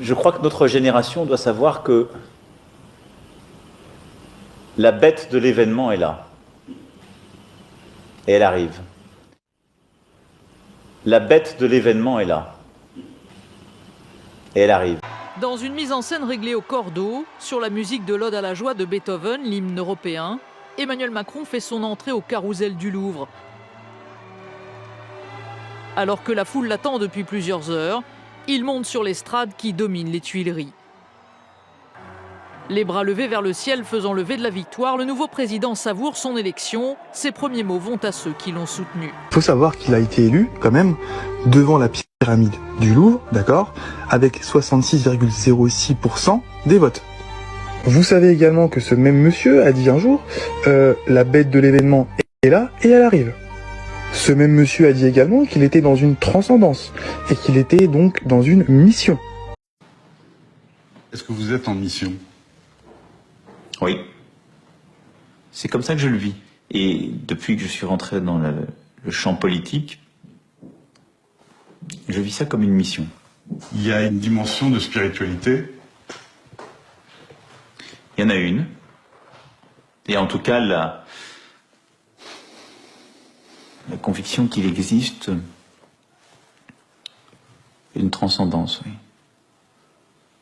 Je crois que notre génération doit savoir que la bête de l'événement est là. Et elle arrive. La bête de l'événement est là. Et elle arrive. Dans une mise en scène réglée au cordeau, sur la musique de l'Ode à la joie de Beethoven, l'hymne européen, Emmanuel Macron fait son entrée au Carrousel du Louvre. Alors que la foule l'attend depuis plusieurs heures, il monte sur l'estrade qui domine les Tuileries. Les bras levés vers le ciel faisant le V de la victoire, le nouveau président savoure son élection. Ses premiers mots vont à ceux qui l'ont soutenu. Il faut savoir qu'il a été élu, quand même, devant la pyramide du Louvre, d'accord, avec 66,06% des votes. Vous savez également que ce même monsieur a dit un jour, la bête de l'événement est là et elle arrive. Ce même monsieur a dit également qu'il était dans une transcendance et qu'il était donc dans une mission. Est-ce que vous êtes en mission ? Oui. C'est comme ça que je le vis. Et depuis que je suis rentré dans le champ politique, je vis ça comme une mission. Il y a une dimension de spiritualité. Il y en a une. Et en tout cas, la conviction qu'il existe une transcendance, oui.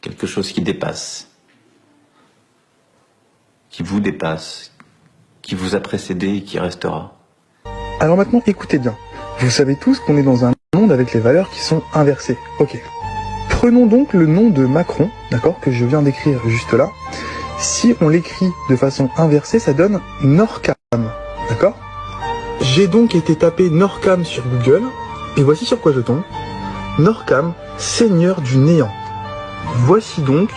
Quelque chose qui dépasse. Qui vous dépasse, qui vous a précédé et qui restera. Alors maintenant, écoutez bien. Vous savez tous qu'on est dans un monde avec les valeurs qui sont inversées. Ok. Prenons donc le nom de Macron, d'accord, que je viens d'écrire juste là. Si on l'écrit de façon inversée, ça donne Norcam, d'accord ? J'ai donc été taper Norcam sur Google, et voici sur quoi je tombe. Norcam, seigneur du néant. Voici donc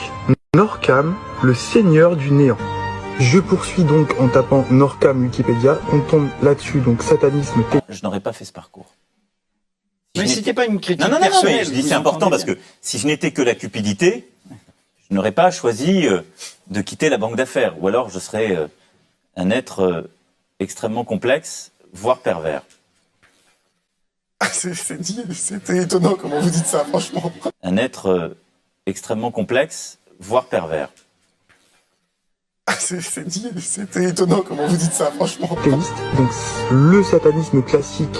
Norcam, le seigneur du néant. Je poursuis donc en tapant Norcam Wikipédia, on tombe là-dessus, donc satanisme. Je n'aurais pas fait ce parcours. Mais c'était pas une critique non, personnelle. mais je dis c'est important parce que si je n'étais que la cupidité, je n'aurais pas choisi de quitter la banque d'affaires. Ou alors je serais un être extrêmement complexe, voire pervers. C'était étonnant comment vous dites ça, franchement. Un être extrêmement complexe, voire pervers. C'était étonnant comment vous dites ça, franchement. Théiste, donc le satanisme classique,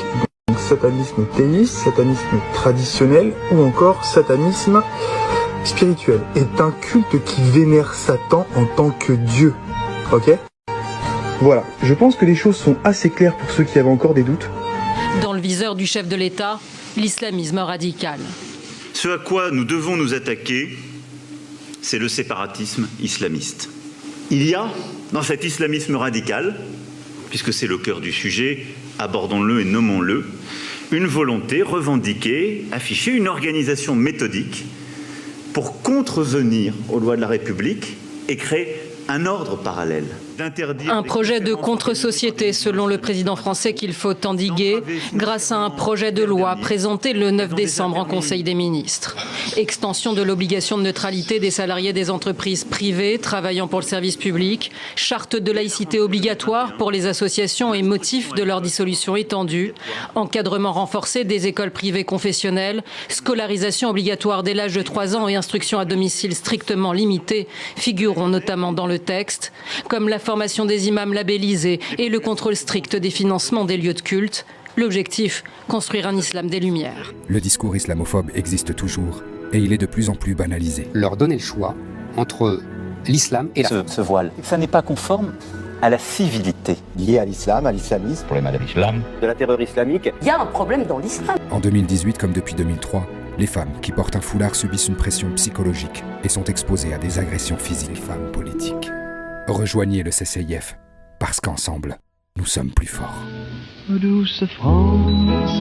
donc satanisme théiste, satanisme traditionnel ou encore satanisme spirituel, est un culte qui vénère Satan en tant que Dieu. Ok ? Voilà, je pense que les choses sont assez claires pour ceux qui avaient encore des doutes. Dans le viseur du chef de l'État, l'islamisme radical. Ce à quoi nous devons nous attaquer, c'est le séparatisme islamiste. Il y a, dans cet islamisme radical, puisque c'est le cœur du sujet, abordons-le et nommons-le, une volonté revendiquée, affichée, une organisation méthodique pour contrevenir aux lois de la République et créer un ordre parallèle. Un projet de contre-société, selon le président français, qu'il faut endiguer grâce à un projet de loi présenté le 9 décembre en Conseil des ministres. Extension de l'obligation de neutralité des salariés des entreprises privées travaillant pour le service public, charte de laïcité obligatoire pour les associations et motif de leur dissolution étendue, encadrement renforcé des écoles privées confessionnelles, scolarisation obligatoire dès l'âge de 3 ans et instruction à domicile strictement limitée figureront notamment dans le texte, comme la formation des imams labellisés et le contrôle strict des financements des lieux de culte. L'objectif, construire un islam des Lumières. Le discours islamophobe existe toujours et il est de plus en plus banalisé. Leur donner le choix entre l'islam et ce voile, ça n'est pas conforme à la civilité. Lié à l'islam, à l'islamisme, Problème de l'islam. de la terreur islamique. Il y a un problème dans l'islam. En 2018 comme depuis 2003, les femmes qui portent un foulard subissent une pression psychologique et sont exposées à des agressions physiques. Les femmes politiques. Rejoignez le CCIF, parce qu'ensemble, nous sommes plus forts. Douce France,